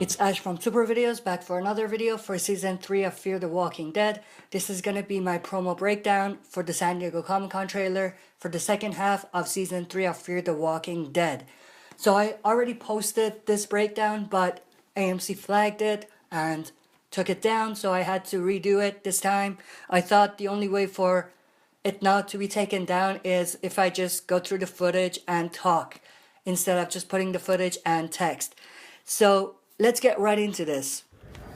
It's Ash from Super Videos, back for another video for Season 3 of Fear the Walking Dead. This is gonna be my promo breakdown for the San Diego Comic-Con trailer for the second half of Season 3 of Fear the Walking Dead. So I already posted this breakdown, but AMC flagged it and took it down, so I had to redo it this time. I thought the only way for it not to be taken down is if I just go through the footage and talk, instead of just putting the footage and text. So let's get right into this.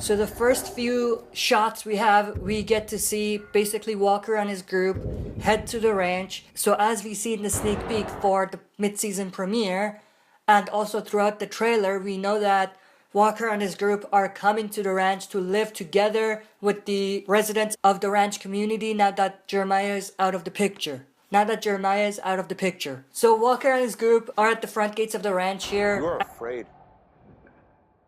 So the first few shots we get to see basically Walker and his group head to the ranch. So as we see in the sneak peek for the mid-season premiere, and also throughout the trailer, we know that Walker and his group are coming to the ranch to live together with the residents of the ranch community now that Jeremiah is out of the picture. So Walker and his group are at the front gates of the ranch here. You're afraid.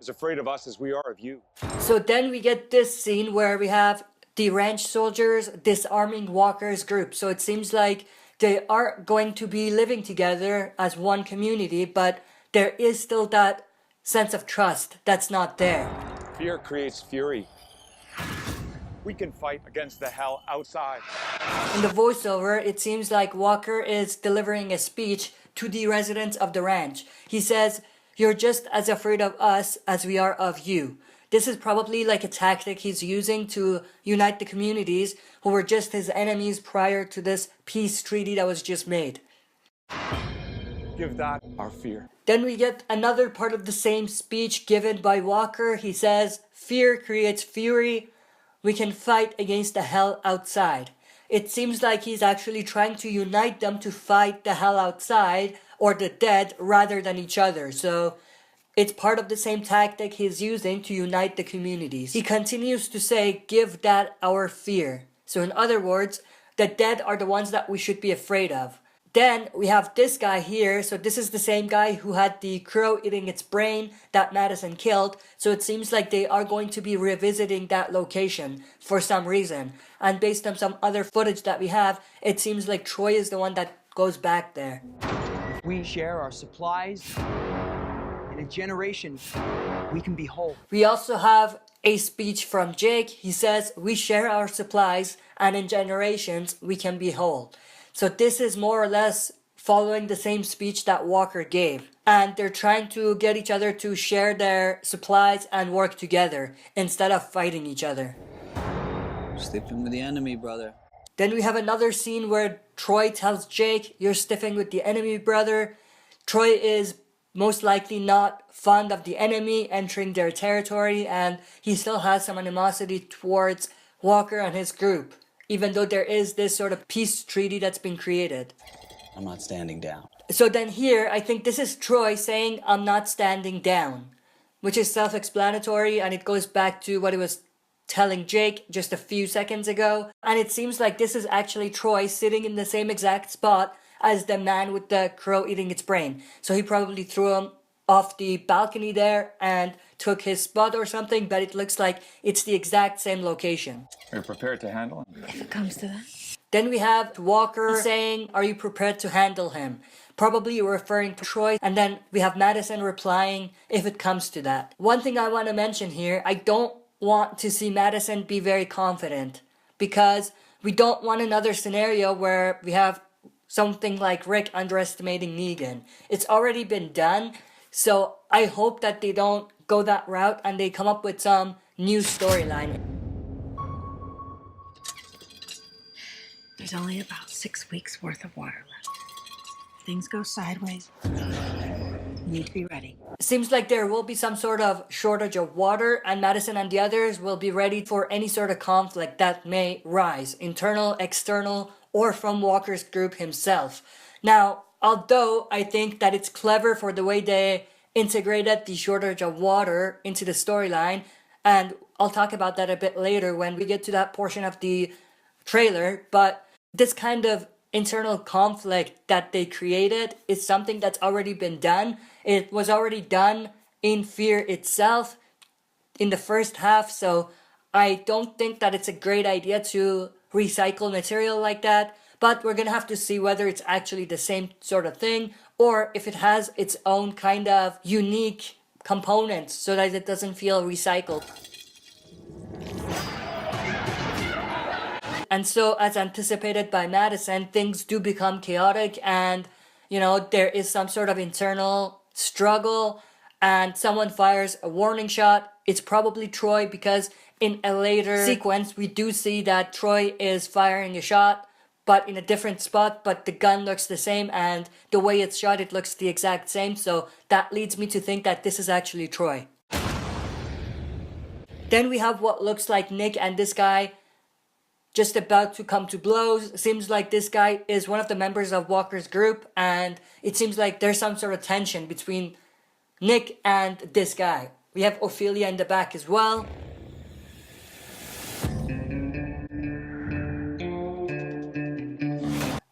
As afraid of us as we are of you. So then we get this scene where we have the ranch soldiers disarming Walker's group. So it seems like they are going to be living together as one community, but there is still that sense of trust that's not there. Fear creates fury. We can fight against the hell outside. In the voiceover, it seems like Walker is delivering a speech to the residents of the ranch. He says, "You're just as afraid of us as we are of you." This is probably like a tactic he's using to unite the communities who were just his enemies prior to this peace treaty that was just made. Give that our fear. Then we get another part of the same speech given by Walker. He says, "Fear creates fury. We can fight against the hell outside." It seems like he's actually trying to unite them to fight the hell outside or the dead rather than each other. So it's part of the same tactic he's using to unite the communities. He continues to say, "Give that our fear." So in other words, the dead are the ones that we should be afraid of. Then we have this guy here. So this is the same guy who had the crow eating its brain that Madison killed. So it seems like they are going to be revisiting that location for some reason. And based on some other footage that we have, it seems like Troy is the one that goes back there. We share our supplies. In a generation, we can be whole. We also have a speech from Jake. He says, "We share our supplies, and in generations, we can be whole." So this is more or less following the same speech that Walker gave. And they're trying to get each other to share their supplies and work together instead of fighting each other. Sleeping with the enemy, brother. Then we have another scene where Troy tells Jake, "You're stiffing with the enemy, brother." Troy is most likely not fond of the enemy entering their territory, and he still has some animosity towards Walker and his group, even though there is this sort of peace treaty that's been created. I'm not standing down. So then here, I think this is Troy saying, "I'm not standing down," which is self-explanatory, and it goes back to what he was telling Jake just a few seconds ago. And it seems like this is actually Troy sitting in the same exact spot as the man with the crow eating its brain. So he probably threw him off the balcony there and took his spot or something, but it looks like it's the exact same location. Are you prepared to handle him? If it comes to that. Then we have Walker saying, "Are you prepared to handle him?" Probably referring to Troy. And then we have Madison replying, "If it comes to that." One thing I want to mention here, I don't want to see Madison be very confident, because we don't want another scenario where we have something like Rick underestimating Negan. It's already been done, so I hope that they don't go that route and they come up with some new storyline. There's only about 6 weeks worth of water left. If things go sideways, you need to be ready. Seems like there will be some sort of shortage of water, and Madison and the others will be ready for any sort of conflict that may rise, internal, external, or from Walker's group himself. Now, although I think that it's clever for the way they integrated the shortage of water into the storyline, and I'll talk about that a bit later when we get to that portion of the trailer, but this kind of internal conflict that they created is something that's already been done. It was already done in Fear itself in the first half, so I don't think that it's a great idea to recycle material like that, but we're gonna have to see whether it's actually the same sort of thing or if it has its own kind of unique components so that it doesn't feel recycled. And so, as anticipated by Madison, things do become chaotic and, there is some sort of internal struggle and someone fires a warning shot. It's probably Troy because in a later sequence, we do see that Troy is firing a shot, but in a different spot, but the gun looks the same and the way it's shot, it looks the exact same. So that leads me to think that this is actually Troy. Then we have what looks like Nick and this guy just about to come to blows. Seems like this guy is one of the members of Walker's group, and it seems like there's some sort of tension between Nick and this guy. We have Ophelia in the back as well.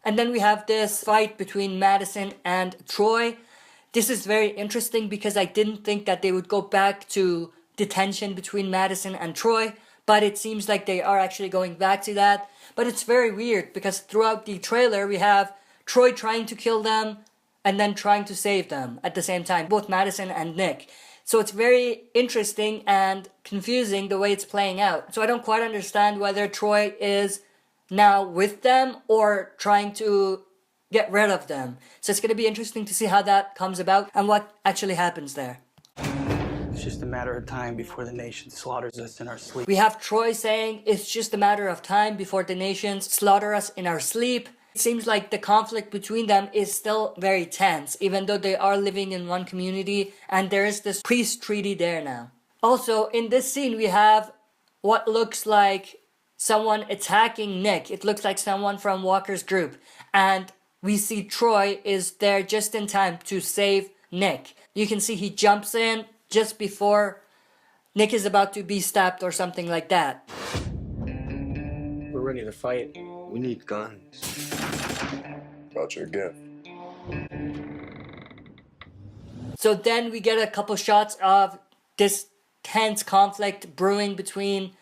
And then we have this fight between Madison and Troy. This is very interesting because I didn't think that they would go back to the tension between Madison and Troy, but it seems like they are actually going back to that. But it's very weird because throughout the trailer we have Troy trying to kill them and then trying to save them at the same time, both Madison and Nick. So it's very interesting and confusing the way it's playing out. So I don't quite understand whether Troy is now with them or trying to get rid of them. So it's going to be interesting to see how that comes about and what actually happens there. It's just a matter of time before the nation slaughters us in our sleep. We have Troy saying it's just a matter of time before the nations slaughter us in our sleep. It seems like the conflict between them is still very tense, even though they are living in one community and there is this peace treaty there now. Also, in this scene, we have what looks like someone attacking Nick. It looks like someone from Walker's group. And we see Troy is there just in time to save Nick. You can see he jumps in just before Nick is about to be stabbed or something like that. We're ready to fight. We need guns. About your gift. So then we get a couple shots of this tense conflict brewing between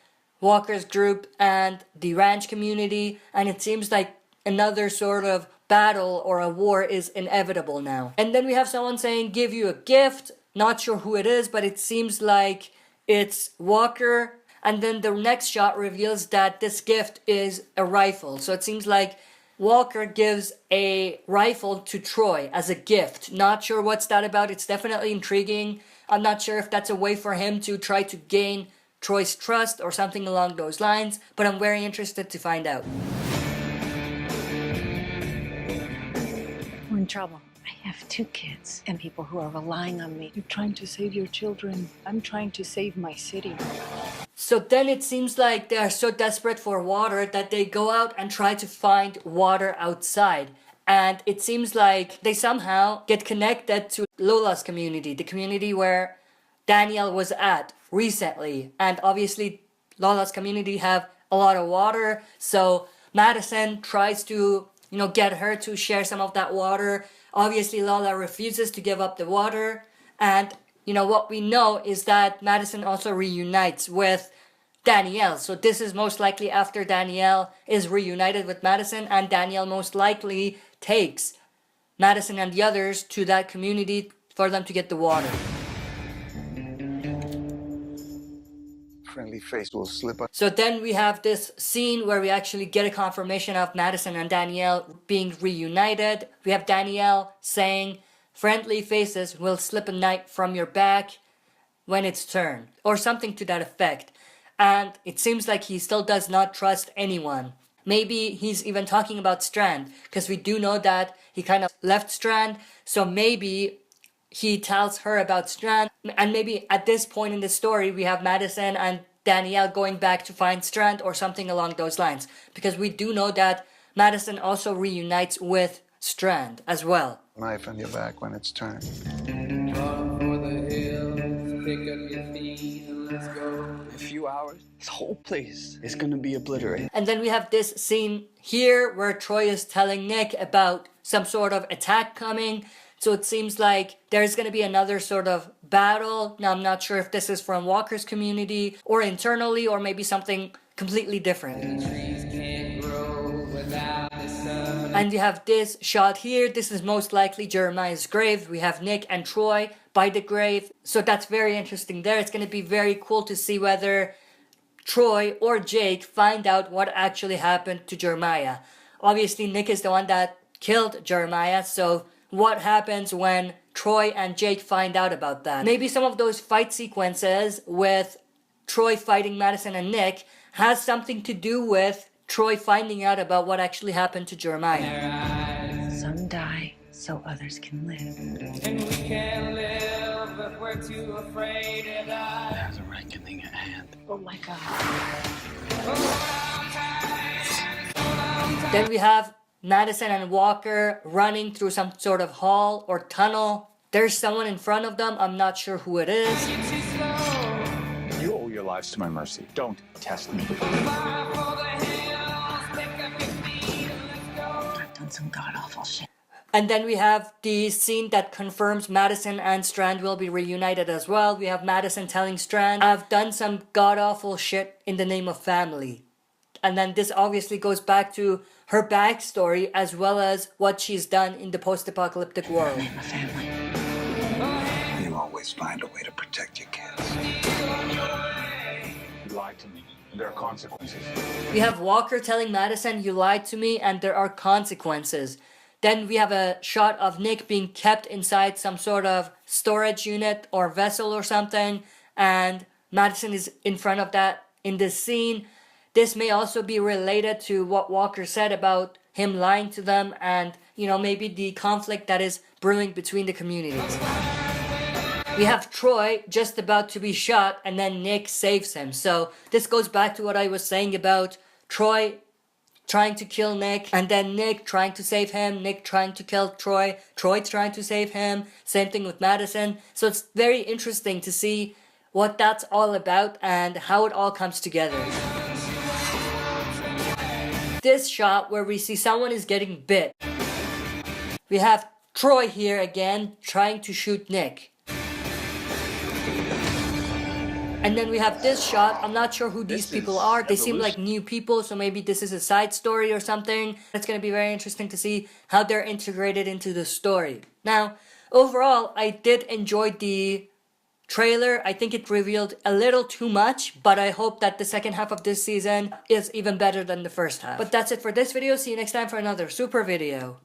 Walker's group and the ranch community, and it seems like another sort of battle or a war is inevitable now. And then we have someone saying, give you a gift. Not sure who it is, but it seems like it's Walker. And then the next shot reveals that this gift is a rifle. So it seems like Walker gives a rifle to Troy as a gift. Not sure what's that about. It's definitely intriguing. I'm not sure if that's a way for him to try to gain Troy's trust or something along those lines, but I'm very interested to find out. We're in trouble. I have 2 kids and people who are relying on me. You're trying to save your children. I'm trying to save my city. So then it seems like they are so desperate for water that they go out and try to find water outside. And it seems like they somehow get connected to Lola's community, the community where Danielle was at recently. And obviously Lola's community have a lot of water. So Madison tries to, get her to share some of that water. Obviously Lola refuses to give up the water. And what we know is that Madison also reunites with Danielle. So this is most likely after Danielle is reunited with Madison, and Danielle most likely takes Madison and the others to that community for them to get the water. Friendly face will slip up. So then we have this scene where we actually get a confirmation of Madison and Danielle being reunited. We have Danielle saying, friendly faces will slip a knife from your back when it's turned, or something to that effect. And it seems like he still does not trust anyone. Maybe he's even talking about Strand, because we do know that he kind of left Strand, so maybe he tells her about Strand, and maybe at this point in the story we have Madison and Danielle going back to find Strand or something along those lines, because we do know that Madison also reunites with Strand as well. Knife on your back when it's turned. In a few hours, this whole place is gonna be obliterated. And then we have this scene here where Troy is telling Nick about some sort of attack coming. So it seems like there's going to be another sort of battle. Now I'm not sure if this is from Walker's community or internally or maybe something completely different. And we have this shot here. This is most likely Jeremiah's grave. We have Nick and Troy by the grave. So that's very interesting there. It's going to be very cool to see whether Troy or Jake find out what actually happened to Jeremiah. Obviously, Nick is the one that killed Jeremiah, so what happens when Troy and Jake find out about that? Maybe some of those fight sequences with Troy fighting Madison and Nick has something to do with Troy finding out about what actually happened to Jeremiah. Some die so others can live. And we can't live if we're too afraid to die. There's a reckoning at hand. Oh my God. Then we have Madison and Walker running through some sort of hall or tunnel. There's someone in front of them. I'm not sure who it is. You owe your lives to my mercy. Don't test me. I've done some god-awful shit. And then we have the scene that confirms Madison and Strand will be reunited as well. We have Madison telling Strand, I've done some god-awful shit in the name of family. And then this obviously goes back to her backstory as well as what she's done in the post-apocalyptic world. My family. You always find a way to protect your kids. You lied to me, and there are consequences. We have Walker telling Madison, you lied to me and there are consequences. Then we have a shot of Nick being kept inside some sort of storage unit or vessel or something, and Madison is in front of that in this scene. This may also be related to what Walker said about him lying to them and, you know, maybe the conflict that is brewing between the communities. We have Troy just about to be shot and then Nick saves him. So this goes back to what I was saying about Troy trying to kill Nick and then Nick trying to save him, Nick trying to kill Troy, Troy trying to save him, same thing with Madison. So it's very interesting to see what that's all about and how it all comes together. This shot where we see someone is getting bit. We have Troy here again trying to shoot Nick. And then we have this shot. I'm not sure who these people are. They seem like new people, so maybe this is a side story or something. It's going to be very interesting to see how they're integrated into the story. Now, overall, I did enjoy the trailer. I think it revealed a little too much, but I hope that the second half of this season is even better than the first half. But that's it for this video. See you next time for another super video.